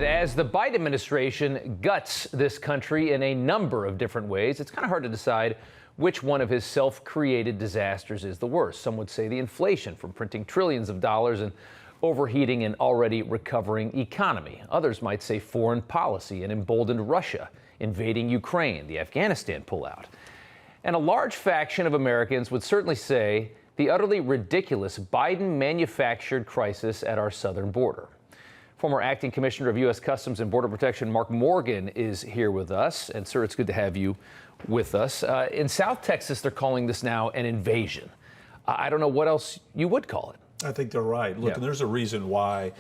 As the Biden administration guts this country in a number of different ways, it's kind of hard to decide which one of his self-created disasters is the worst. Some would say the inflation from printing trillions of dollars and overheating an already recovering economy. Others might say foreign policy and emboldened Russia, invading Ukraine, the Afghanistan pullout. And a large faction of Americans would certainly say the utterly ridiculous Biden-manufactured crisis at our southern border. Former acting commissioner of U.S. Customs and Border Protection Mark Morgan is here with us. And, sir, it's good to have you with us. In South Texas, they're calling this now an invasion. I don't know what else you would call it. I think they're right. Look, and there's a reason why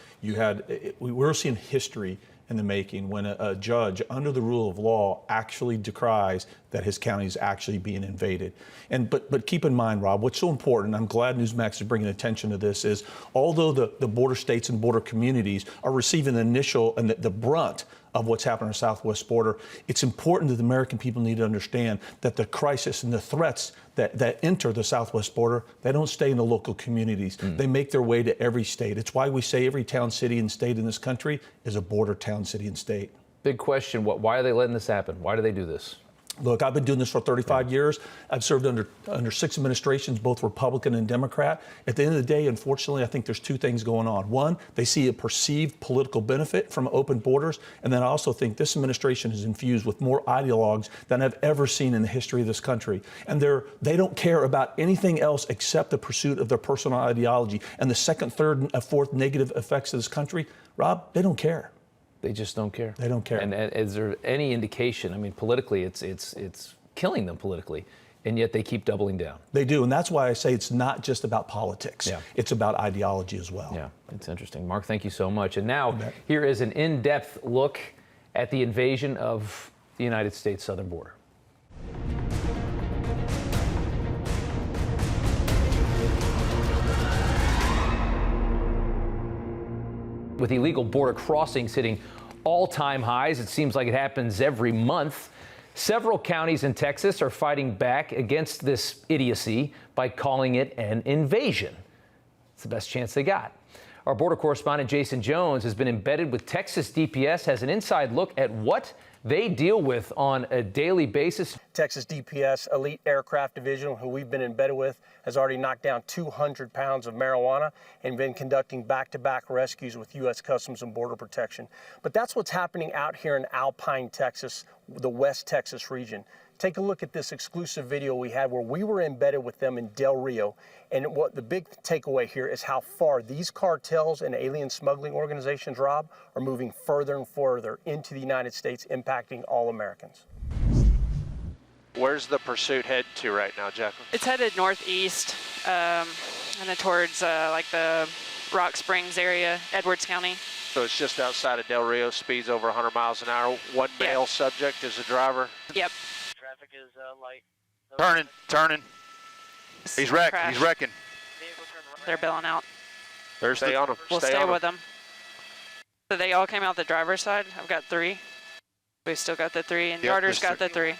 we're seeing history in the making when a judge under the rule of law actually decries that his county is actually being invaded. But keep in mind, Rob, what's so important, I'm glad Newsmax is bringing attention to this, is although the border states and border communities are receiving the initial and the brunt of what's happening on the southwest border, it's important that the American people need to understand that the crisis and the threats that enter the southwest border, they don't stay in the local communities. They make their way to every state. It's why we say every town, city, and state in this country is a border town, city, and state. Big question. Why are they letting this happen? Why do they do this? Look, I've been doing this for 35 years. I've served under 6 administrations, both Republican and Democrat. At the end of the day, unfortunately, I think there's 2 things going on. One, they see a perceived political benefit from open borders. And then I also think this administration is infused with more ideologues than I've ever seen in the history of this country. And they don't care about anything else except the pursuit of their personal ideology. And the second, third, and fourth negative effects of this country, Rob, they don't care. They just don't care. They don't care. And is there any indication? I mean, politically, it's killing them politically, and yet they keep doubling down. They do, and that's why I say it's not just about politics. Yeah. It's about ideology as well. Yeah, it's interesting. Mark, thank you so much. And now here is an in-depth look at the invasion of the United States southern border. With illegal border crossings hitting all-time highs, it seems like it happens every month. Several counties in Texas are fighting back against this idiocy by calling it an invasion. It's the best chance they got. Our border correspondent Jason Jones has been embedded with Texas DPS, has an inside look at what they deal with on a daily basis. Texas DPS Elite Aircraft Division, who we've been embedded with, has already knocked down 200 pounds of marijuana and been conducting back-to-back rescues with U.S. Customs and Border Protection. But that's what's happening out here in Alpine, Texas, the West Texas region. Take a look at this exclusive video we had where we were embedded with them in Del Rio. And what the big takeaway here is how far these cartels and alien smuggling organizations, Rob, are moving further and further into the United States, impacting all Americans. Where's the pursuit head to right now, Jacqueline? It's headed northeast, and then towards like the Rock Springs area, Edwards County. So it's just outside of Del Rio, speeds over 100 miles an hour. One male subject is the driver? Yep. Traffic is light. Turning. He's wrecking. They're bailing out. Stay on him. We'll stay with them. So they all came out the driver's side. I've got 3. We've still got the 3, and Yarder's got the 3.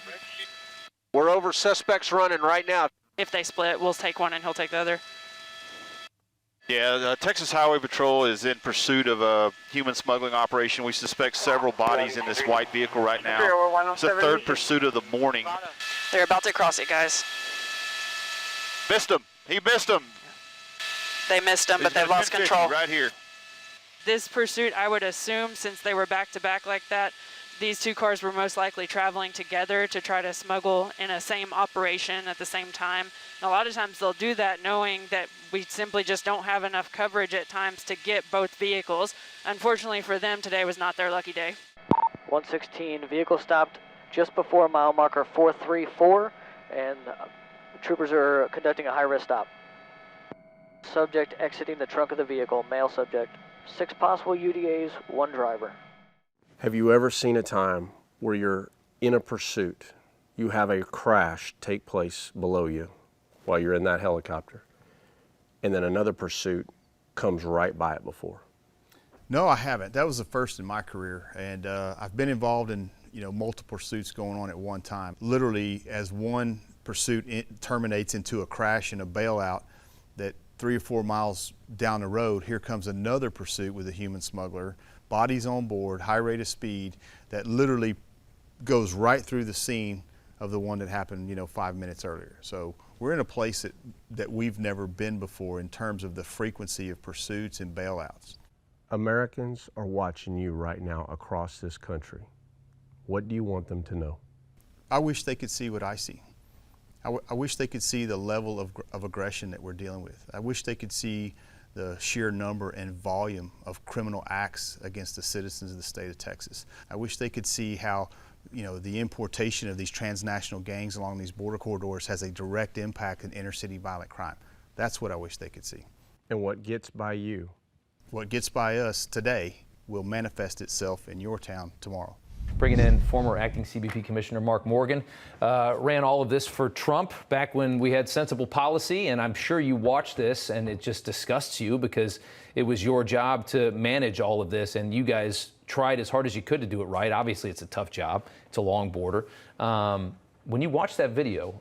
We're over suspects running right now. If they split, we'll take one and he'll take the other. Yeah, the Texas Highway Patrol is in pursuit of a human smuggling operation. We suspect several bodies in this white vehicle right now. It's the 3rd pursuit of the morning. They're about to cross it, guys. Missed him. He missed him. They missed him, but they've lost control. Right here. This pursuit, I would assume, since they were back-to-back like that, these 2 cars were most likely traveling together to try to smuggle in a same operation at the same time. And a lot of times they'll do that knowing that we simply just don't have enough coverage at times to get both vehicles. Unfortunately for them, today was not their lucky day. 116, vehicle stopped just before mile marker 434, and troopers are conducting a high-risk stop. Subject exiting the trunk of the vehicle, male subject. 6 possible UDAs, 1 driver. Have you ever seen a time where you're in a pursuit, you have a crash take place below you while you're in that helicopter, and then another pursuit comes right by it before? No, I haven't. That was the first in my career, and I've been involved in multiple pursuits going on at one time. Literally, as one pursuit terminates into a crash and a bailout, that 3 or 4 miles down the road, here comes another pursuit with a human smuggler, bodies on board, high rate of speed, that literally goes right through the scene of the one that happened, 5 minutes earlier. So we're in a place that we've never been before in terms of the frequency of pursuits and bailouts. Americans are watching you right now across this country. What do you want them to know? I wish they could see what I see. I wish they could see the level of aggression that we're dealing with. I wish they could see the sheer number and volume of criminal acts against the citizens of the state of Texas. I wish they could see how the importation of these transnational gangs along these border corridors has a direct impact on inner city violent crime. That's what I wish they could see. And what gets by you? What gets by us today will manifest itself in your town tomorrow. Bringing in former acting CBP Commissioner Mark Morgan, ran all of this for Trump back when we had sensible policy, and I'm sure you watched this and it just disgusts you because it was your job to manage all of this, and you guys tried as hard as you could to do it right. Obviously, it's a tough job. It's a long border. When you watch that video,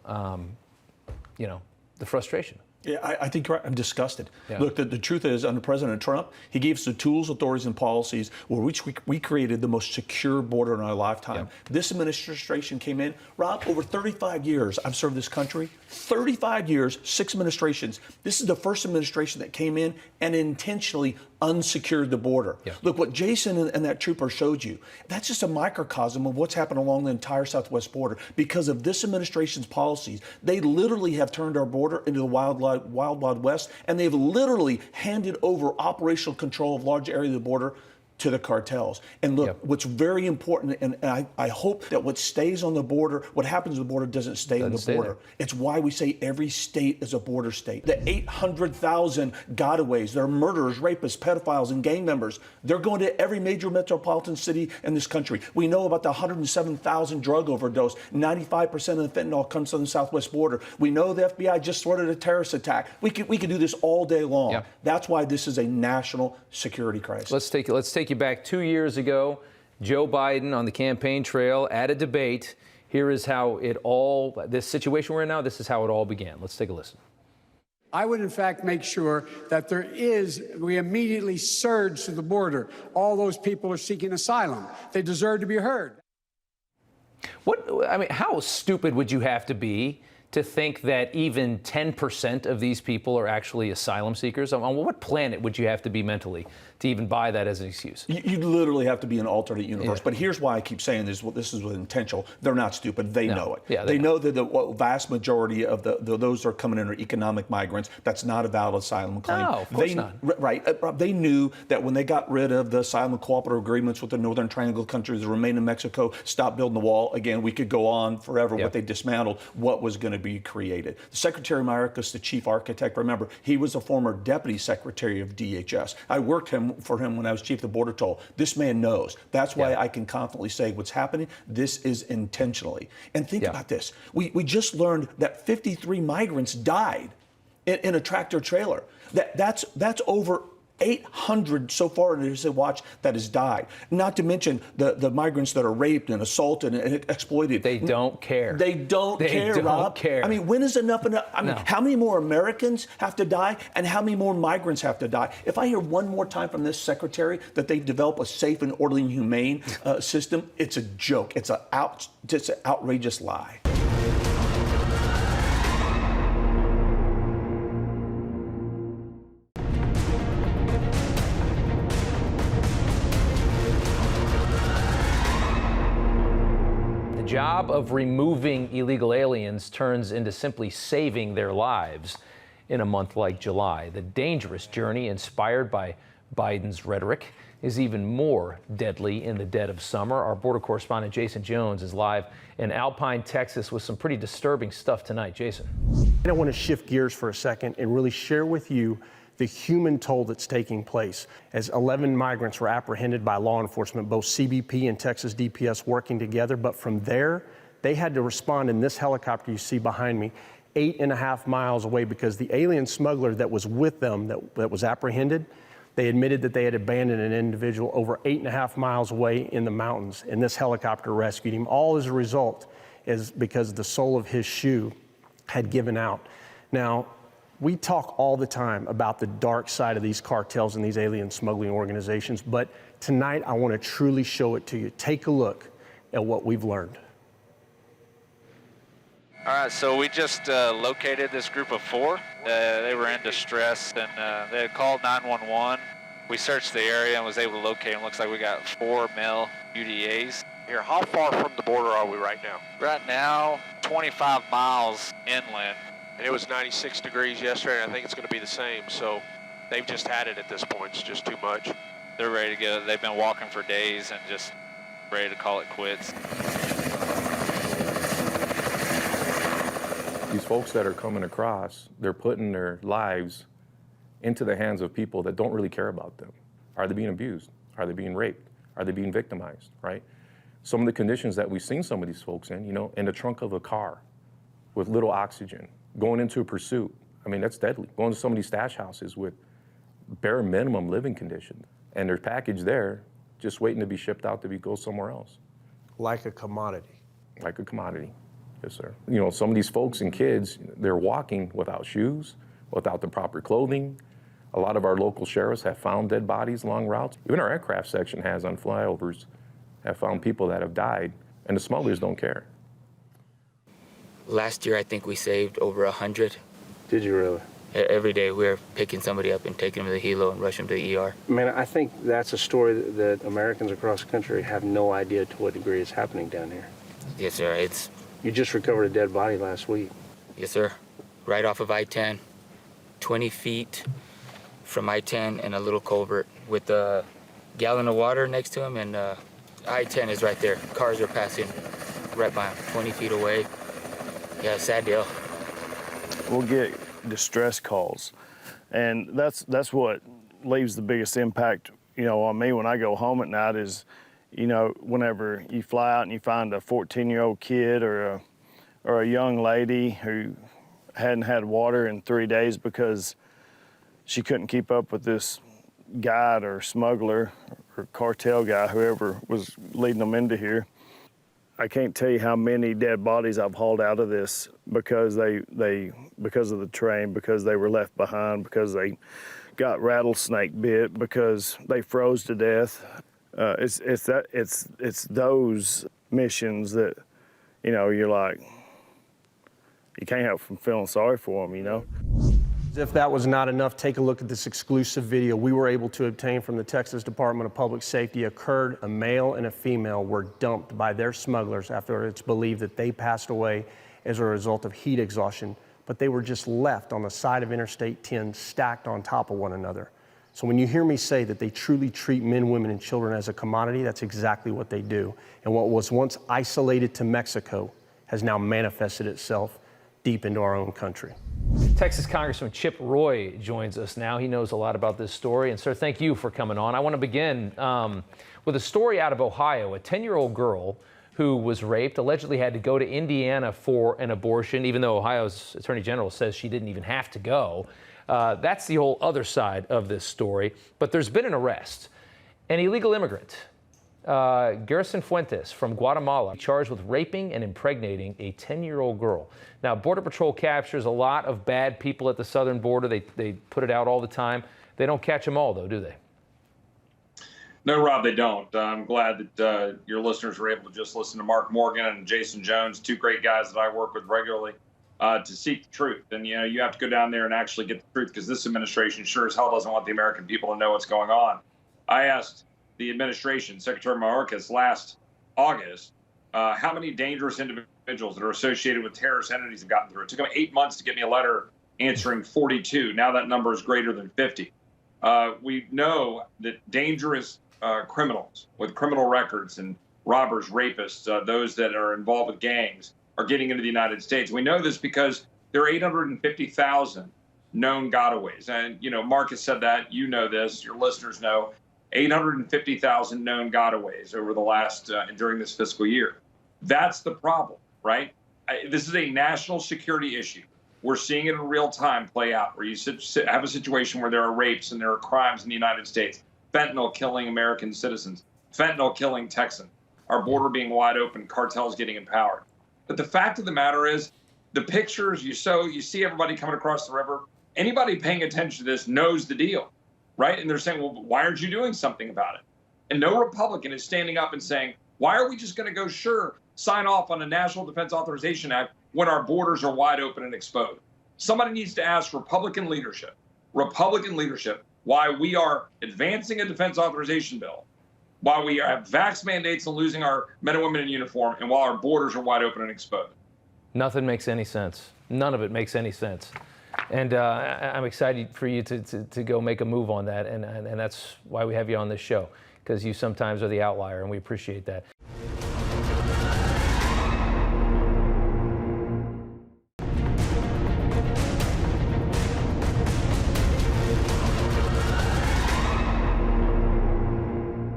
the frustration. Yeah, I think I'm disgusted. Yeah. Look, the truth is, under President Trump, he gave us the tools, authorities, and policies which we created the most secure border in our lifetime. Yeah. This administration came in, Rob, over 35 years I've served this country. 35 years, 6 administrations. This is the first administration that came in and intentionally unsecured the border. Yeah. Look, what Jason and that trooper showed you, that's just a microcosm of what's happened along the entire southwest border. Because of this administration's policies, they literally have turned our border into the wild west, and they've literally handed over operational control of large areas of the border to the cartels. And look, what's very important, and I hope that what stays on the border, what happens on the border doesn't stay on the border. It's why we say every state is a border state. The 800,000 gotaways, they're murderers, rapists, pedophiles, and gang members. They're going to every major metropolitan city in this country. We know about the 107,000 drug overdose. 95% of the fentanyl comes from the southwest border. We know the FBI just thwarted a terrorist attack. We could do this all day long. Yeah. That's why this is a national security crisis. Let's take you back 2 years ago. Joe Biden on the campaign trail at a debate. Here is how this situation we're in now, this is how it all began. Let's take a listen. I would, in fact, make sure that we immediately surge to the border. All those people are seeking asylum. They deserve to be heard. How stupid would you have to be to think that even 10% of these people are actually asylum seekers? On what planet would you have to be mentally to even buy that as an excuse? You literally have to be an alternate universe. Yeah. But here's why I keep saying this is with intentional. They're not stupid. They know it. Yeah, they know that the vast majority of those are coming in are economic migrants. That's not a valid asylum claim. No, of course not. Right. They knew that when they got rid of the asylum cooperative agreements with the Northern Triangle countries, the remain in Mexico, stopped building the wall. Again, we could go on forever. What they dismantled, what was going to be created. The Secretary of Marcos, the chief architect, remember, he was a former deputy secretary of DHS. I worked for him when I was chief of the border toll. This man knows. That's why I can confidently say what's happening. This is intentionally. And think about this. We just learned that 53 migrants died in a tractor trailer. That's over 800 so far in the watch that has died. Not to mention the migrants that are raped and assaulted and exploited. They don't care. They don't care, Rob. Care. I mean, when is enough enough? I mean, how many more Americans have to die and how many more migrants have to die? If I hear one more time from this secretary that they develop a safe and orderly and humane system, it's a joke. It's an outrageous lie. The job of removing illegal aliens turns into simply saving their lives in a month like July. The dangerous journey inspired by Biden's rhetoric is even more deadly in the dead of summer. Our border correspondent Jason Jones is live in Alpine, Texas with some pretty disturbing stuff tonight. Jason. I want to shift gears for a second and really share with you the human toll that's taking place as 11 migrants were apprehended by law enforcement, both CBP and Texas DPS working together. But from there, they had to respond in this helicopter you see behind me, 8.5 miles away, because the alien smuggler that was with them, that was apprehended, they admitted that they had abandoned an individual over 8.5 miles away in the mountains, and this helicopter rescued him. All as a result is because the sole of his shoe had given out. Now, We talk all the time about the dark side of these cartels and these alien smuggling organizations, but tonight I want to truly show it to you. Take a look at what we've learned. All right, so we just located this group of 4. They were in distress, and they had called 911. We searched the area and was able to locate them. Looks like we got 4 male UDAs. Here, how far from the border are we right now? Right now, 25 miles inland. And it was 96 degrees yesterday, and I think it's going to be the same. So they've just had it at this point. It's just too much. They're ready to go. They've been walking for days and just ready to call it quits. These folks that are coming across, they're putting their lives into the hands of people that don't really care about them. Are they being abused? Are they being raped? Are they being victimized, right? Some of the conditions that we've seen some of these folks in, in the trunk of a car with little oxygen, going into a pursuit. I mean, that's deadly. Going to some of these stash houses with bare minimum living conditions, and their package there just waiting to be shipped out to go somewhere else. Like a commodity. Like a commodity. Yes, sir. Some of these folks and kids, they're walking without shoes, without the proper clothing. A lot of our local sheriffs have found dead bodies along routes. Even our aircraft section has on flyovers, have found people that have died, and the smugglers don't care. Last year, I think we saved over 100. Did you really? Every day we were picking somebody up and taking them to the helo and rushing them to the ER. Man, I think that's a story that Americans across the country have no idea to what degree is happening down here. Yes, sir. You just recovered a dead body last week. Yes, sir. Right off of I-10, 20 feet from I-10 in a little culvert with a gallon of water next to him, and I-10 is right there. Cars are passing right by him, 20 feet away. Yeah, sad deal. We'll get distress calls, and that's what leaves the biggest impact, on me when I go home at night is, whenever you fly out and you find a 14-year-old kid or a young lady who hadn't had water in 3 days because she couldn't keep up with this guide or smuggler or cartel guy, whoever was leading them into here. I can't tell you how many dead bodies I've hauled out of this because because of the train, because they were left behind, because they got rattlesnake bit, because they froze to death. It's those missions that, you're like, you can't help from feeling sorry for them, If that was not enough, take a look at this exclusive video we were able to obtain from the Texas Department of Public Safety. Occurred a male and a female were dumped by their smugglers after it's believed that they passed away as a result of heat exhaustion, but they were just left on the side of Interstate 10 stacked on top of one another. So when you hear me say that they truly treat men, women, and children as a commodity, that's exactly what they do. And what was once isolated to Mexico has now manifested itself deep into our own country. Texas Congressman Chip Roy joins us now. He knows a lot about this story. And sir, thank you for coming on. I want to begin with a story out of Ohio. A 10-year-old girl who was raped allegedly had to go to Indiana for an abortion, even though Ohio's Attorney General says she didn't even have to go. That's the whole other side of this story. But there's been an arrest. An illegal immigrant, Garrison Fuentes from Guatemala, charged with raping and impregnating a 10-year-old girl. Now, Border Patrol captures a lot of bad people at the southern border. They put it out all the time. They don't catch them all, though, do they? No, Rob, they don't. I'm glad that your listeners were able to just listen to Mark Morgan and Jason Jones, 2 great guys that I work with regularly, to seek the truth. And, you have to go down there and actually get the truth, because this administration sure as hell doesn't want the American people to know what's going on. I asked the administration, Secretary Mayorkas, last August, how many dangerous individuals that are associated with terrorist entities have gotten through. It took them 8 months to get me a letter answering 42. Now that number is greater than 50. We know that dangerous criminals with criminal records and robbers, rapists, those that are involved with gangs are getting into the United States. We know this because there are 850,000 known gotaways. And, Mark has said that. You know this. Your listeners know. 850,000 known gotaways over the last, during this fiscal year. That's the problem, right? This is a national security issue. We're seeing it in real time play out, where you have a situation where there are rapes and there are crimes in the United States. Fentanyl killing American citizens, fentanyl killing Texans, our border being wide open, cartels getting empowered. But the fact of the matter is, the pictures you see everybody coming across the river, Anybody paying attention to this knows the deal, right? And they're saying, well, why aren't you doing something about it? And no Republican is standing up and saying, why are we just going to go, sure, sign off on a National Defense Authorization Act when our borders are wide open and exposed? Somebody needs to ask Republican leadership, why we are advancing a defense authorization bill, why we have vax mandates and losing our men and women in uniform, and while our borders are wide open and exposed. Nothing makes any sense. None of it makes any sense. And I'm excited for you to go make a move on that. And that's why we have you on this show, because you sometimes are the outlier, and we appreciate that.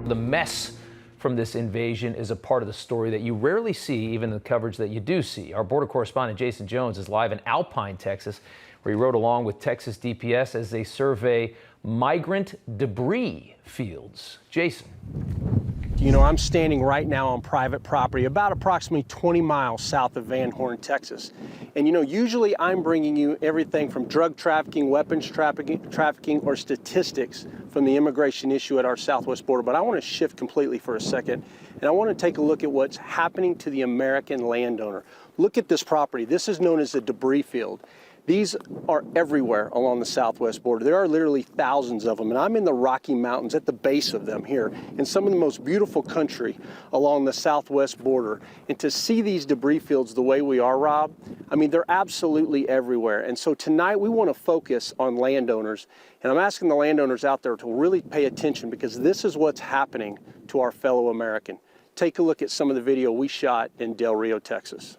The mess from this invasion is a part of the story that you rarely see, even the coverage that you do see. Our border correspondent Jason Jones is live in Alpine, Texas, where he rode along with Texas DPS as they survey migrant debris fields. Jason. You know, I'm standing right now on private property about approximately 20 miles south of Van Horn, Texas. And you know, usually I'm bringing you everything from drug trafficking, weapons trafficking, or statistics from the immigration issue at our southwest border. But I want to shift completely for a second, and I want to take a look at what's happening to the American landowner. Look at this property. This is known as the debris field. These are everywhere along the southwest border. There are literally thousands of them, and I'm in the Rocky Mountains at the base of them here in some of the most beautiful country along the southwest border. And to see these debris fields the way we are, Rob, I mean, they're absolutely everywhere. And so tonight we want to focus on landowners, and I'm asking the landowners out there to really pay attention, because this is what's happening to our fellow American. Take a look at some of the video we shot in Del Rio, Texas.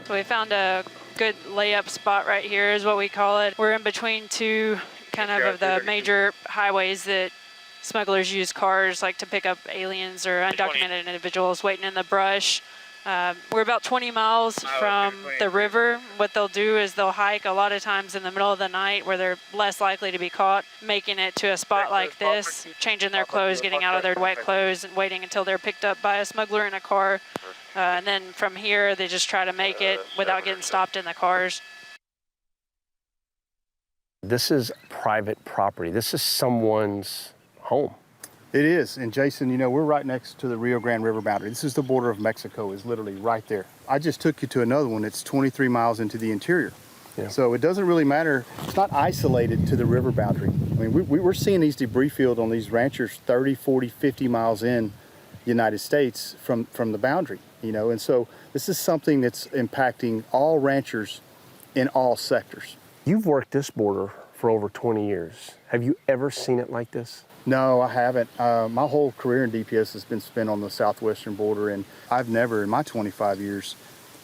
So we found a good layup spot right here is what we call it. We're in between two kind of the major highways that smugglers use cars like to pick up aliens or undocumented individuals waiting in the brush. We're about 20 miles from the river. What they'll do is they'll hike a lot of times in the middle of the night where they're less likely to be caught, making it to a spot like this, changing their clothes, getting out of their wet clothes, and waiting until they're picked up by a smuggler in a car. And then from here, they just try to make it without getting stopped in the cars. This is private property. This is someone's home. It is, and Jason, you know, we're right next to the Rio Grande River boundary. This is the border of Mexico, is literally right there. I just took you to another one. It's 23 miles into the interior. Yeah. So it doesn't really matter. It's not isolated to the river boundary. I mean, we're seeing these debris fields on these ranchers 30, 40, 50 miles in the United States from the boundary, you know, and so this is something that's impacting all ranchers in all sectors. You've worked this border for over 20 years. Have you ever seen it like this? No, I haven't. My whole career in DPS has been spent on the southwestern border, and I've never in my 25 years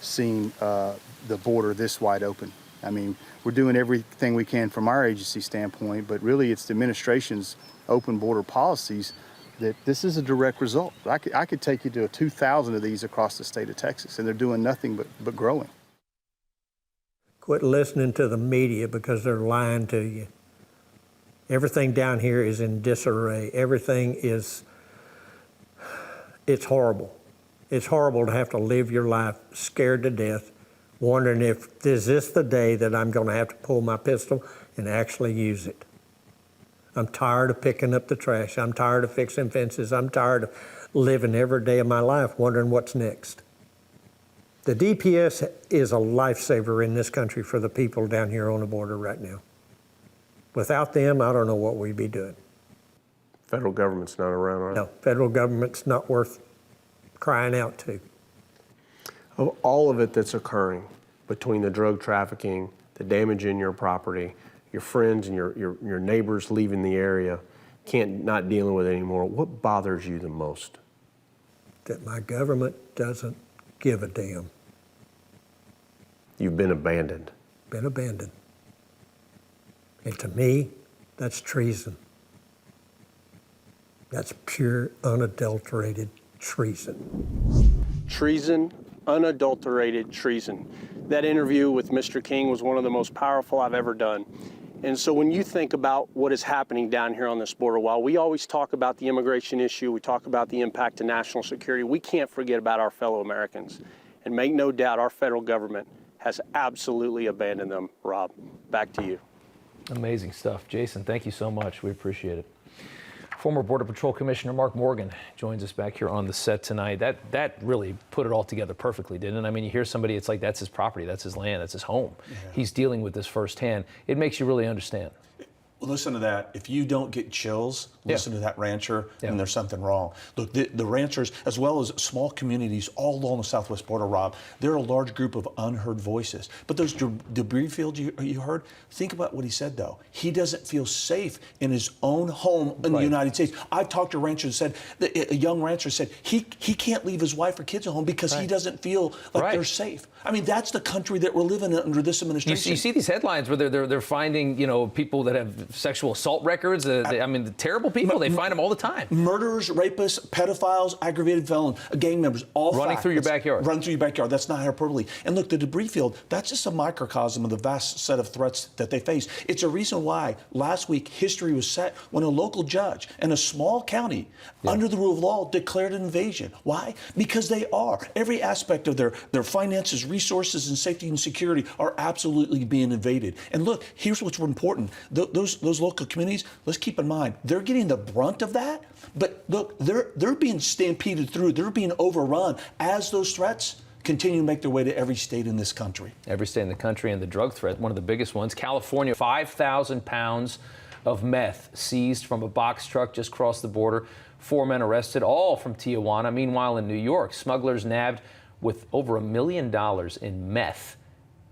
seen the border this wide open. I mean, we're doing everything we can from our agency standpoint, but really it's the administration's open border policies that this is a direct result. I could take you to 2,000 of these across the state of Texas, and they're doing nothing but growing. Quit listening to the media because they're lying to you. Everything down here is in disarray. Everything is, it's horrible. It's horrible to have to live your life scared to death, wondering if, is this the day that I'm going to have to pull my pistol and actually use it? I'm tired of picking up the trash. I'm tired of fixing fences. I'm tired of living every day of my life wondering what's next. The DPS is a lifesaver in this country for the people down here on the border right now. Without them, I don't know what we'd be doing. Federal government's not around, right? No, federal government's not worth crying out to. Of all of it that's occurring, between the drug trafficking, the damage in your property, your friends and your neighbors leaving the area, not dealing with it anymore, what bothers you the most? That my government doesn't give a damn. You've been abandoned. Been abandoned. And to me, that's treason. That's pure, unadulterated treason. Treason, unadulterated treason. That interview with Mr. King was one of the most powerful I've ever done. And so when you think about what is happening down here on this border, while we always talk about the immigration issue, we talk about the impact to national security, we can't forget about our fellow Americans. And make no doubt, our federal government has absolutely abandoned them. Rob, back to you. Amazing stuff. Jason, thank you so much. We appreciate it. Former Border Patrol Commissioner Mark Morgan joins us back here on the set tonight. That really put it all together perfectly, didn't it? I mean, you hear somebody, it's like that's his property, that's his land, that's his home. Yeah. He's dealing with this firsthand. It makes you really understand. Listen to that. If you don't get chills, listen to that rancher, and there's something wrong. Look, the ranchers, as well as small communities all along the southwest border, Rob, they're a large group of unheard voices. But those debris fields you heard, think about what he said, though. He doesn't feel safe in his own home in the United States. I've talked to ranchers that said, a young rancher said, he can't leave his wife or kids at home because he doesn't feel like they're safe. I mean, that's the country that we're living in under this administration. You see these headlines where they're finding, people that have sexual assault records. I mean, the terrible people. They find them all the time. Murderers, rapists, pedophiles, aggravated felons, gang members, all running through your backyard. Running through your backyard. That's not hyperbole. And look, the debris field, that's just a microcosm of the vast set of threats that they face. It's a reason why last week history was set when a local judge in a small county under the rule of law declared an invasion. Why? Because they are. Every aspect of their finances, resources, and safety and security are absolutely being invaded. And look, here's what's important. Those local communities, let's keep in mind, they're getting the brunt of that. But look, they're being stampeded through. They're being overrun as those threats continue to make their way to every state in this country. Every state in the country. And the drug threat, one of the biggest ones, California, 5,000 pounds of meth seized from a box truck just crossed the border. 4 men arrested, all from Tijuana. Meanwhile, in New York, smugglers nabbed with over $1 million in meth.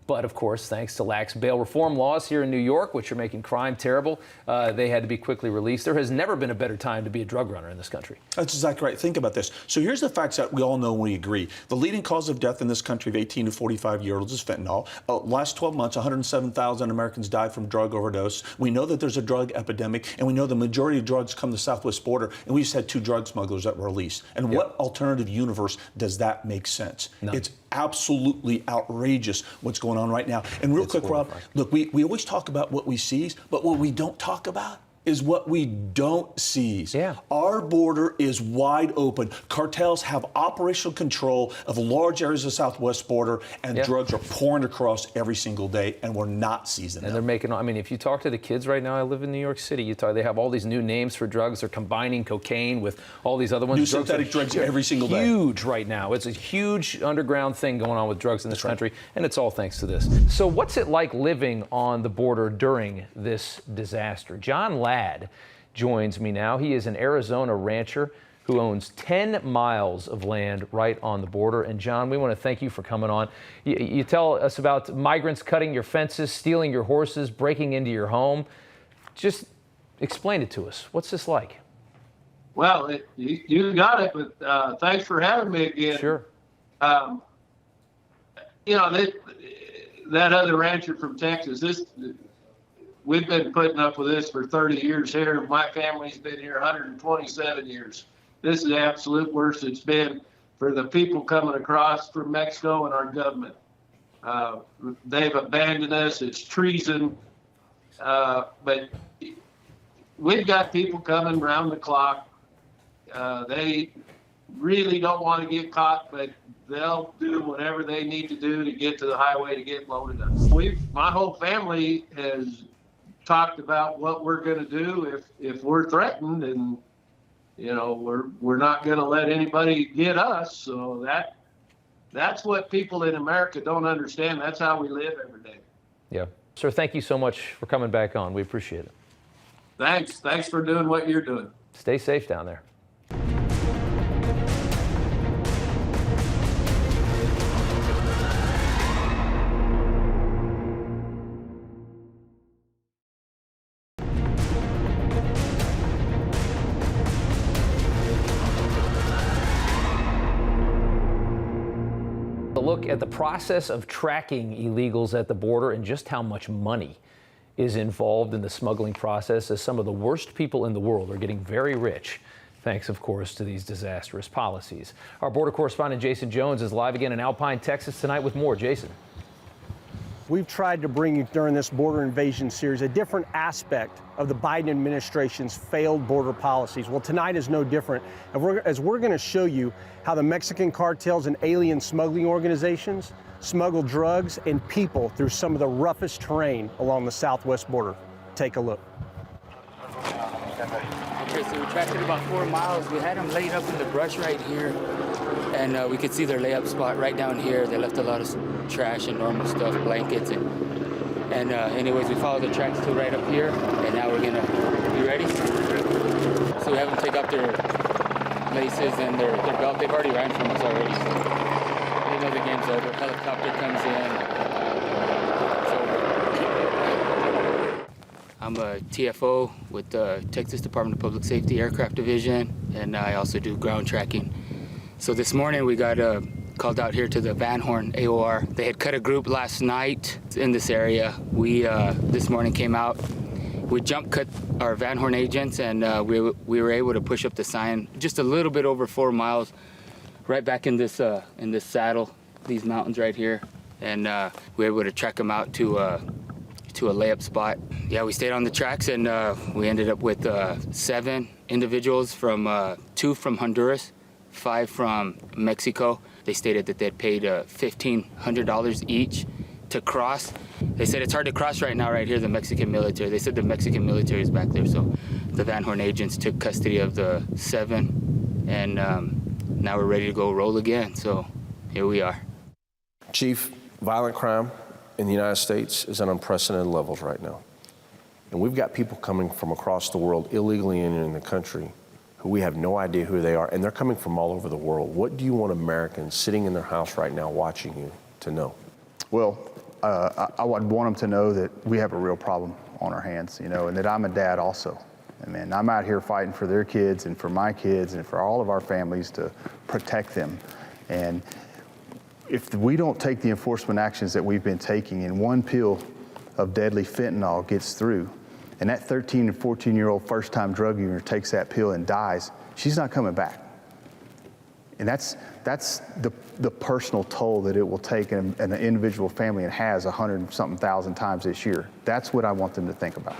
But, of course, thanks to lax bail reform laws here in New York, which are making crime terrible, they had to be quickly released. There has never been a better time to be a drug runner in this country. That's exactly right. Think about this. So here's the facts that we all know and we agree. The leading cause of death in this country of 18 to 45-year-olds is fentanyl. Last 12 months, 107,000 Americans died from drug overdose. We know that there's a drug epidemic, and we know the majority of drugs come to the southwest border, and we just had 2 drug smugglers that were released. And what alternative universe does that make sense? None. It's absolutely outrageous what's going on right now. And real quick, Rob, look, we always talk about what we seize, but what we don't talk about is what we don't seize. Yeah. Our border is wide open. Cartels have operational control of large areas of the southwest border, and drugs are pouring across every single day, and we're not seizing them. And they're making, I mean, if you talk to the kids right now, I live in New York City, they have all these new names for drugs. They're combining cocaine with all these other ones. New synthetic drugs every single day. Huge right now. It's a huge underground thing going on with drugs in this country, and it's all thanks to this. So what's it like living on the border during this disaster? John Ladd joins me now. He is an Arizona rancher who owns 10 miles of land right on the border. And John, we want to thank you for coming on. You tell us about migrants cutting your fences, stealing your horses, breaking into your home. Just explain it to us. What's this like? Well, you got it, but thanks for having me again. Sure. That other rancher from Texas, we've been putting up with this for 30 years here. My family's been here 127 years. This is the absolute worst it's been for the people coming across from Mexico and our government. They've abandoned us. It's treason. But we've got people coming round the clock. They really don't want to get caught, but they'll do whatever they need to do to get to the highway to get loaded up. My whole family has talked about what we're going to do if we're threatened, and we're not going to let anybody get us. So that's what people in America don't understand. That's how we live every day. Yeah. Sir, thank you so much for coming back on. We appreciate it. Thanks for doing what you're doing. Stay safe down there. Look at the process of tracking illegals at the border and just how much money is involved in the smuggling process, as some of the worst people in the world are getting very rich, thanks, of course, to these disastrous policies. Our border correspondent Jason Jones is live again in Alpine, Texas tonight with more. Jason. we've tried to bring you during this border invasion series a different aspect of the Biden administration's failed border policies. Well, tonight is no different. As we're going to show you how the Mexican cartels and alien smuggling organizations smuggle drugs and people through some of the roughest terrain along the southwest border. Take a look. Okay, so we tracked it about 4 miles. We had them laid up in the brush right here, and we could see their layup spot right down here. They left a lot of trash and normal stuff, blankets, and anyways, we followed the tracks to right up here, and now we're gonna, you ready? So we have them take off their laces and their belt. They've already ran from us already, so they know the game's over. Helicopter comes in. I'm a TFO with the Texas Department of Public Safety Aircraft Division, and I also do ground tracking. So this morning we got called out here to the Van Horn AOR. They had cut a group last night in this area. We this morning came out. We jump cut our Van Horn agents, and we were able to push up the sign just a little bit over 4 miles, right back in this saddle, these mountains right here, and we were able to track them out to a layup spot. Yeah, we stayed on the tracks, and we ended up with 7 individuals, from 2 from Honduras, 5 from Mexico. They stated that they'd paid $1,500 each to cross. They said it's hard to cross right now right here, the Mexican military. They said the Mexican military is back there, so the Van Horn agents took custody of the 7, and now we're ready to go roll again, so here we are. Chief, violent crime in the United States is at unprecedented levels right now. And we've got people coming from across the world illegally entering the country who we have no idea who they are, and they're coming from all over the world. What do you want Americans sitting in their house right now watching you to know? Well, I would want them to know that we have a real problem on our hands, you know, and that I'm a dad also. And man, I'm out here fighting for their kids and for my kids and for all of our families to protect them. And if we don't take the enforcement actions that we've been taking, and one pill of deadly fentanyl gets through, and that 13 and 14-year-old first-time drug user takes that pill and dies, she's not coming back. And that's the personal toll that it will take in an individual family, and has 100-something thousand times this year. That's what I want them to think about.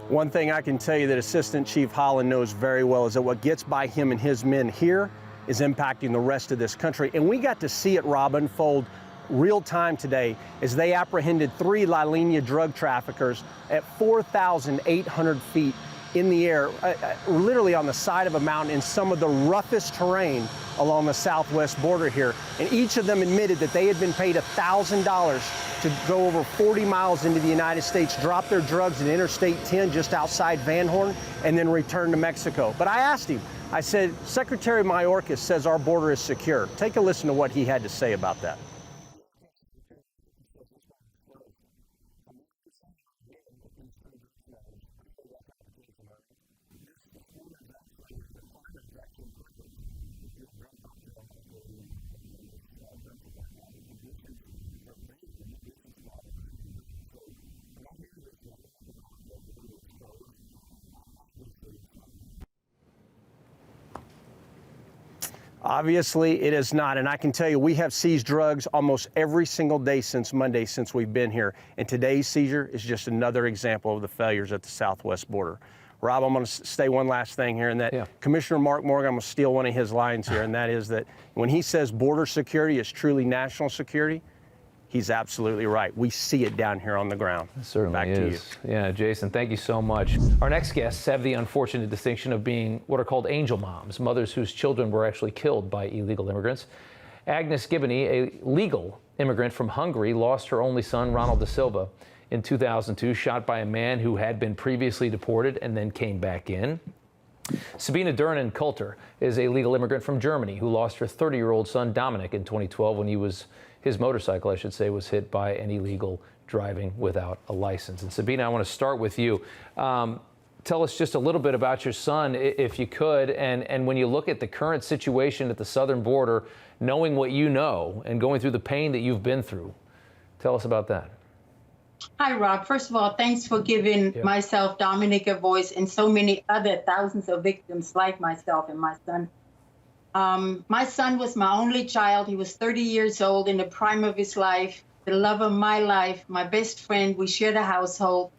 One thing I can tell you that Assistant Chief Holland knows very well is that what gets by him and his men here is impacting the rest of this country. And we got to see it, Rob, unfold real time today as they apprehended 3 La Línea drug traffickers at 4,800 feet in the air, literally on the side of a mountain in some of the roughest terrain along the southwest border here. And each of them admitted that they had been paid $1,000 to go over 40 miles into the United States, drop their drugs at Interstate 10 just outside Van Horn, and then return to Mexico. But I asked him, I said, Secretary Mayorkas says our border is secure. Take a listen to what he had to say about that. Obviously, it is not. And I can tell you, we have seized drugs almost every single day since Monday, since we've been here. And today's seizure is just another example of the failures at the southwest border. Rob, I'm going to say one last thing here, and that Commissioner Mark Morgan, I'm going to steal one of his lines here, and that is that when he says border security is truly national security, he's absolutely right. We see it down here on the ground. It certainly Back is. to you. Yeah, Jason, thank you so much. Our next guests have the unfortunate distinction of being what are called angel moms, mothers whose children were actually killed by illegal immigrants. Agnes Gibney, a legal immigrant from Hungary, lost her only son, Ronald da Silva, in 2002, shot by a man who had been previously deported and then came back in. Sabina Durnan-Coulter is a legal immigrant from Germany who lost her 30-year-old son, Dominic, in 2012 when his motorcycle, I should say, was hit by an illegal driving without a license. And Sabina, I want to start with you. Tell us just a little bit about your son, if you could, and when you look at the current situation at the southern border, knowing what you know and going through the pain that you've been through, tell us about that. Hi, Rob. First of all, thanks for giving myself, Dominic, a voice, and so many other thousands of victims like myself and my son. My son was my only child. He was 30 years old, in the prime of his life, the love of my life, my best friend. We shared a household.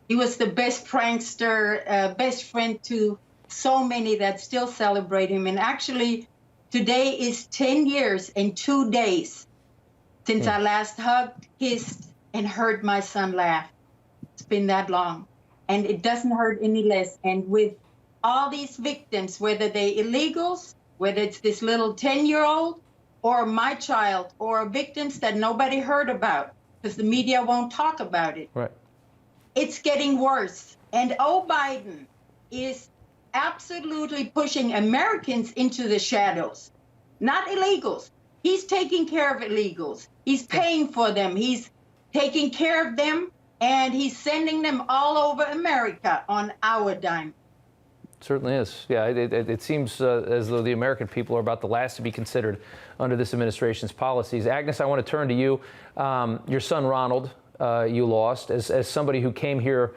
He was the best prankster, best friend to so many that still celebrate him. And actually, today is 10 years and 2 days since I last hugged, kissed, and heard my son laugh. It's been that long. And it doesn't hurt any less. And with all these victims, whether they're illegals, whether it's this little 10-year-old or my child, or victims that nobody heard about because the media won't talk about it. Right. It's getting worse. And Biden is absolutely pushing Americans into the shadows, not illegals. He's taking care of illegals. He's paying for them. He's taking care of them, and he's sending them all over America on our dime. Certainly is. Yeah, it seems as though the American people are about the last to be considered under this administration's policies. Agnes, I want to turn to you. Your son, Ronald, you lost. As somebody who came here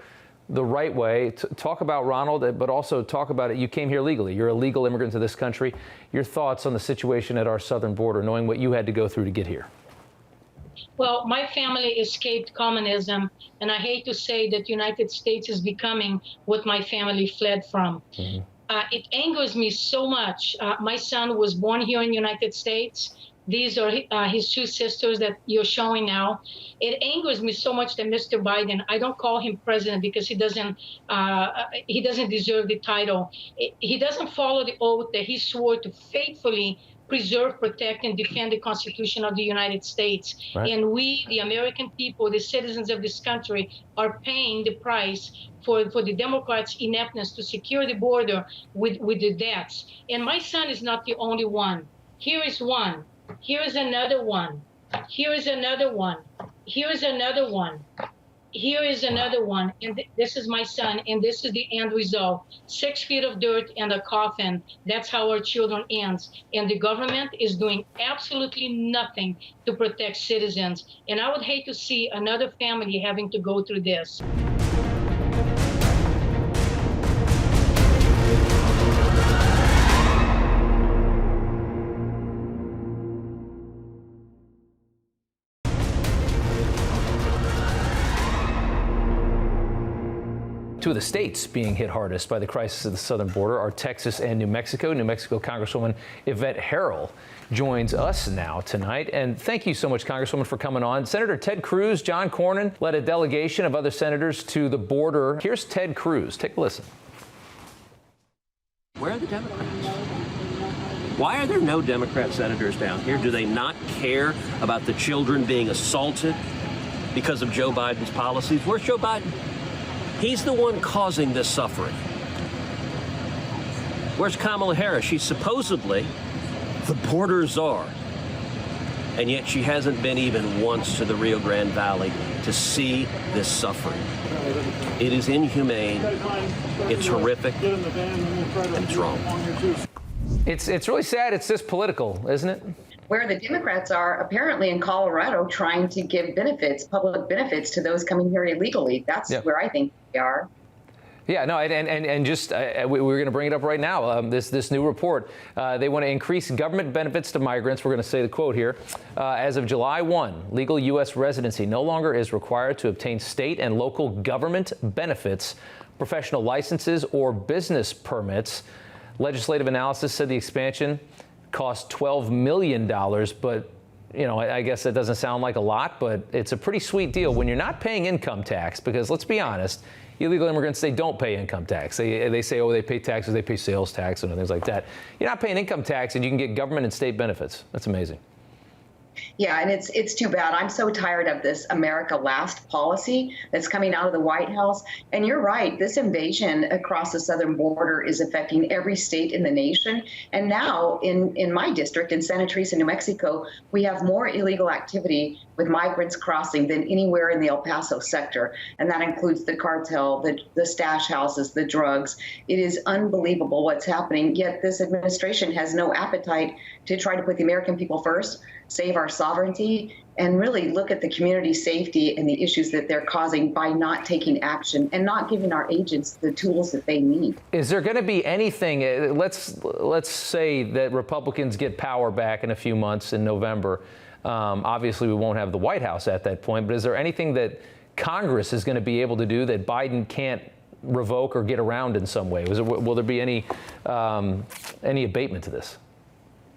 the right way, talk about Ronald, but also talk about it. You came here legally. You're a legal immigrant to this country. Your thoughts on the situation at our southern border, knowing what you had to go through to get here. Well, my family escaped communism, and I hate to say that the United States is becoming what my family fled from. Mm-hmm. It angers me so much. My son was born here in the United States. These are his two sisters that you're showing now. It angers me so much that Mr. Biden, I don't call him president because he doesn't deserve the title. He doesn't follow the oath that he swore to faithfully preserve, protect, and defend the Constitution of the United States. Right. And we, the American people, the citizens of this country, are paying the price for the Democrats' ineptness to secure the border with the deaths. And my son is not the only one. Here is one. Here is another one. Here is another one. Here is another one. Here is another one, and this is my son, and this is the end result. 6 feet of dirt and a coffin. That's how our children ends. And the government is doing absolutely nothing to protect citizens. And I would hate to see another family having to go through this. Two of the states being hit hardest by the crisis at the southern border are Texas and New Mexico. New Mexico Congresswoman Yvette Herrell joins us now tonight. And thank you so much, Congresswoman, for coming on. Senator Ted Cruz, John Cornyn led a delegation of other senators to the border. Here's Ted Cruz. Take a listen. Where are the Democrats? Why are there no Democrat senators down here? Do they not care about the children being assaulted because of Joe Biden's policies? Where's Joe Biden? He's the one causing this suffering. Where's Kamala Harris? She's supposedly the border czar. And yet she hasn't been even once to the Rio Grande Valley to see this suffering. It is inhumane, it's horrific, and it's wrong. It's really sad. It's just political, isn't it? Where the Democrats are apparently in Colorado trying to give benefits, public benefits, to those coming here illegally. That's where I think they are. Yeah, no, and just we're going to bring it up right now. This new report, they want to increase government benefits to migrants. We're going to say the quote here. As of July 1, legal U.S. residency no longer is required to obtain state and local government benefits, professional licenses, or business permits. Legislative analysis said the expansion cost $12 million, but you know, I guess that doesn't sound like a lot, but it's a pretty sweet deal when you're not paying income tax, because let's be honest, illegal immigrants, they don't pay income tax. They say, oh, they pay taxes, they pay sales tax and things like that. You're not paying income tax and you can get government and state benefits. That's amazing. Yeah, and it's too bad. I'm so tired of this America Last policy that's coming out of the White House. And you're right, this invasion across the southern border is affecting every state in the nation. And now in my district, in Santa Teresa, New Mexico, we have more illegal activity with migrants crossing than anywhere in the El Paso sector. And that includes the cartel, the stash houses, the drugs. It is unbelievable what's happening. Yet this administration has no appetite to try to put the American people first, save our sovereignty, and really look at the community safety and the issues that they're causing by not taking action and not giving our agents the tools that they need. Is there going to be anything, let's say that Republicans get power back in a few months in November. Obviously, we won't have the White House at that point, but is there anything that Congress is going to be able to do that Biden can't revoke or get around in some way? Will there be any abatement to this?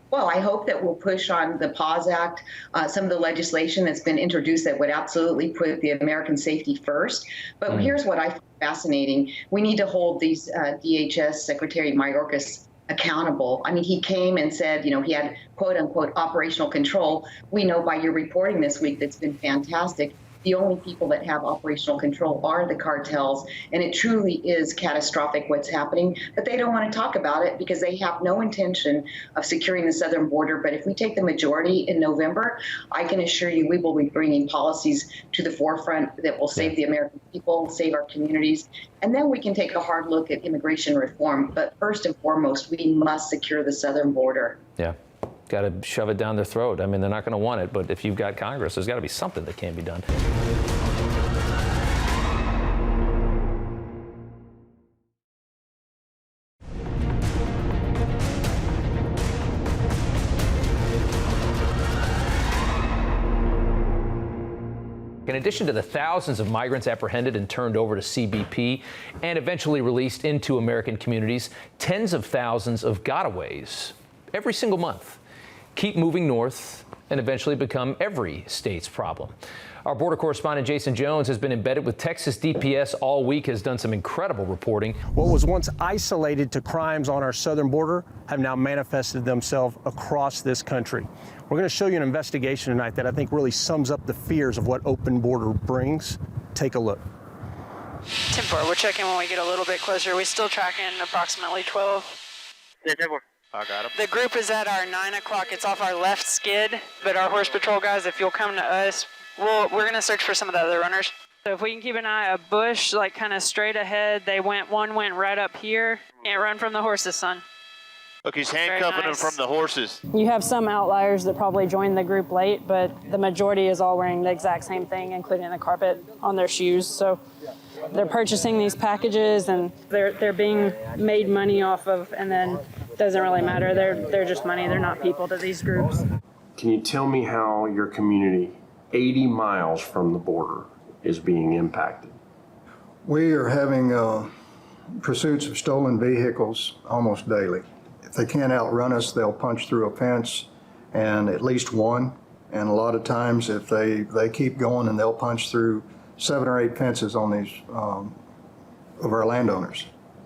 Well, I hope that we'll push on the PAUSE Act, some of the legislation that's been introduced that would absolutely put the American safety first. But here's what I find fascinating. We need to hold these DHS Secretary Mayorkas accountable. I mean, he came and said, you know, he had quote unquote operational control. We know by your reporting this week that's been fantastic. The only people that have operational control are the cartels, and it truly is catastrophic what's happening. But they don't want to talk about it because they have no intention of securing the southern border. But if we take the majority in November, I can assure you we will be bringing policies to the forefront that will save the American people, save our communities, and then we can take a hard look at immigration reform. But first and foremost, we must secure the southern border. Yeah. Got to shove it down their throat. I mean, they're not going to want it, but if you've got Congress, there's got to be something that can be done. In addition to the thousands of migrants apprehended and turned over to CBP and eventually released into American communities, tens of thousands of gotaways every single month keep moving north and eventually become every state's problem. Our border correspondent Jason Jones has been embedded with Texas DPS all week, has done some incredible reporting. What was once isolated to crimes on our southern border have now manifested themselves across this country. We're going to show you an investigation tonight that I think really sums up the fears of what open border brings. Take a look. 10-4, we're checking when we get a little bit closer. We're still tracking approximately 12. Yeah, 10-4. I got him. The group is at our 9 o'clock. It's off our left skid, but our horse patrol guys, if you'll come to us, we're going to search for some of the other runners. So if we can keep an eye, a bush, like kind of straight ahead, one went right up here. Can't run from the horses, son. Look, he's handcuffing them from the horses. You have some outliers that probably joined the group late, but the majority is all wearing the exact same thing, including the carpet on their shoes. So they're purchasing these packages and they're being made money off of, and then doesn't really matter. They're just money. They're not people to these groups. Can you tell me how your community, 80 miles from the border, is being impacted? We are having pursuits of stolen vehicles almost daily. If they can't outrun us, they'll punch through a fence, and at least one. And a lot of times, if they keep going, and they'll punch through 7 or 8 fences on these of our landowners.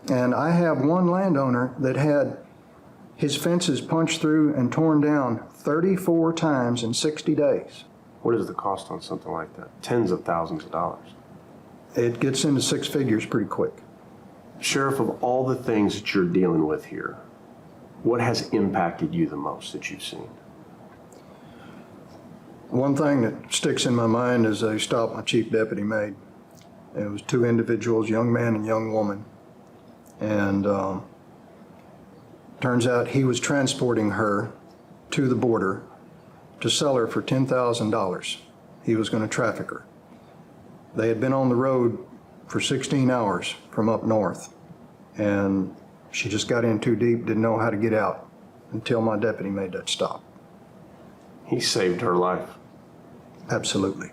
And I have one landowner that had his fences punched through and torn down 34 times in 60 days. What is the cost on something like that? Tens of thousands of dollars. It gets into 6 figures pretty quick. Sheriff, of all the things that you're dealing with here, what has impacted you the most that you've seen? One thing that sticks in my mind is a stop my chief deputy made. It was 2 individuals, young man and young woman. And turns out he was transporting her to the border to sell her for $10,000. He was going to traffic her. They had been on the road for 16 hours from up north, and she just got in too deep, didn't know how to get out until my deputy made that stop. He saved her life. Absolutely.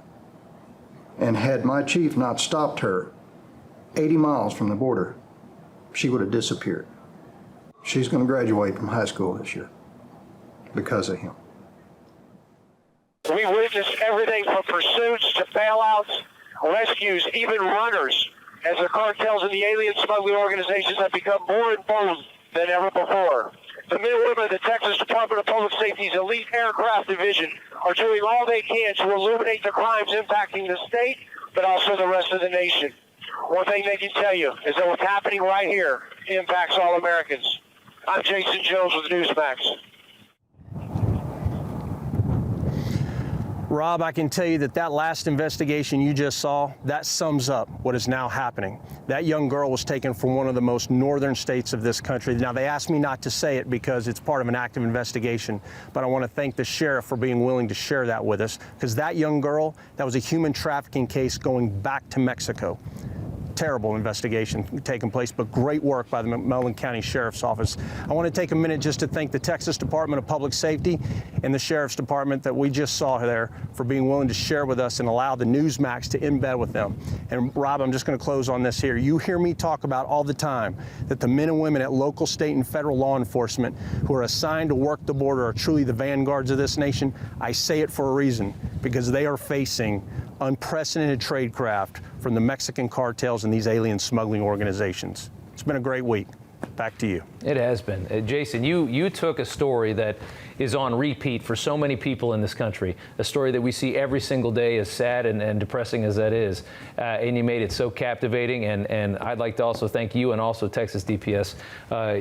And had my chief not stopped her 80 miles from the border, she would have disappeared. She's going to graduate from high school this year because of him. We witnessed everything from pursuits to bailouts, rescues, even runners, as the cartels and the alien smuggling organizations have become more involved than ever before. The men and women of the Texas Department of Public Safety's elite aircraft division are doing all they can to illuminate the crimes impacting the state, but also the rest of the nation. One thing they can tell you is that what's happening right here impacts all Americans. I'm Jason Jones with Newsmax. Rob, I can tell you that last investigation you just saw, that sums up what is now happening. That young girl was taken from one of the most northern states of this country. Now, they asked me not to say it because it's part of an active investigation, but I want to thank the sheriff for being willing to share that with us, because that young girl, that was a human trafficking case going back to Mexico. Terrible investigation taking place, but great work by the McMullen County Sheriff's Office. I want to take a minute just to thank the Texas Department of Public Safety and the Sheriff's Department that we just saw there for being willing to share with us and allow the Newsmax to embed with them. And Rob, I'm just going to close on this here. You hear me talk about all the time that the men and women at local, state, and federal law enforcement who are assigned to work the border are truly the vanguards of this nation. I say it for a reason, because they are facing unprecedented tradecraft from the Mexican cartels and these alien smuggling organizations. It's been a great week. Back to you. It has been. Jason, you took a story that is on repeat for so many people in this country, a story that we see every single day, as sad and depressing as that is, and you made it so captivating, and I'd like to also thank you and also Texas DPS.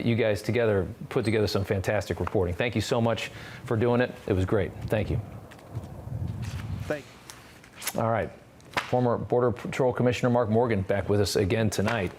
You guys together put together some fantastic reporting. Thank you so much for doing it. It was great. Thank you. Thank you. All right. Former Border Patrol Commissioner Mark Morgan back with us again tonight.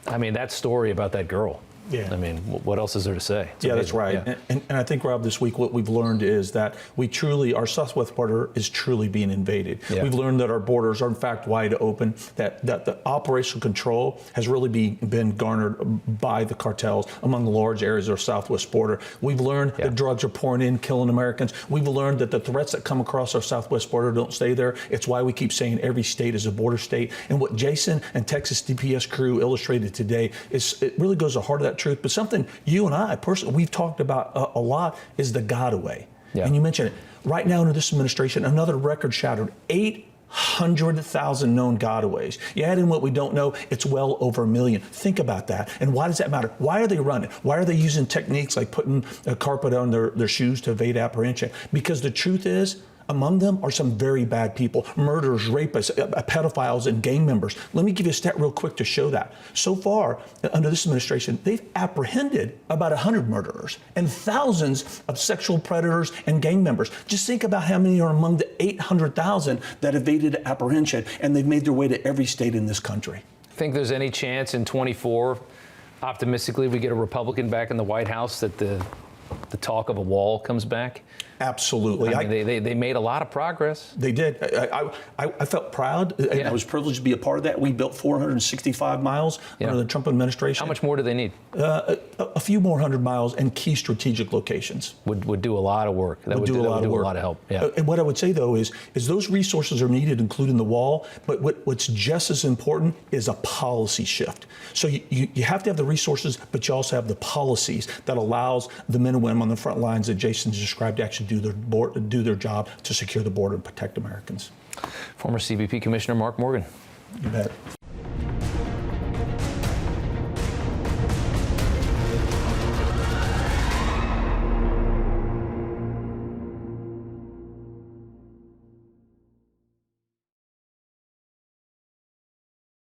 I mean, that story about that girl. Yeah. I mean, what else is there to say? It's that's amazing. right. Yeah. And I think, Rob, this week what we've learned is that our southwest border is truly being invaded. Yeah. We've learned that our borders are in fact wide open, that the operational control has really been garnered by the cartels among the large areas of our southwest border. We've learned that drugs are pouring in, killing Americans. We've learned that the threats that come across our southwest border don't stay there. It's why we keep saying every state is a border state. And what Jason and Texas DPS crew illustrated today it really goes to the heart of that truth. But something you and I personally, we've talked about a lot is the Godaway. Yeah. And you mentioned it. Right now under this administration, another record shattered, 800,000 known gotaways. You add in what we don't know, it's well over 1 million. Think about that. And why does that matter? Why are they running? Why are they using techniques like putting a carpet on their shoes to evade apprehension? Because the truth is, among them are some very bad people, murderers, rapists, pedophiles, and gang members. Let me give you a stat real quick to show that. So far, under this administration, they've apprehended about 100 murderers and thousands of sexual predators and gang members. Just think about how many are among the 800,000 that evaded apprehension, and they've made their way to every state in this country. Think there's any chance in 24, optimistically, we get a Republican back in the White House, that the talk of a wall comes back? Absolutely. I mean, they made a lot of progress. They did. I felt proud, and I was privileged to be a part of that. We built 465 miles under the Trump administration. How much more do they need? A few more 100 miles in key strategic locations. Would do a lot of work. That would do a lot of help. Yeah. And what I would say, though, is those resources are needed, including the wall, but what's just as important is a policy shift. So you have to have the resources, but you also have the policies that allows the men and women on the front lines that Jason described to actually do their job to secure the border and protect Americans. Former CBP Commissioner Mark Morgan. You bet.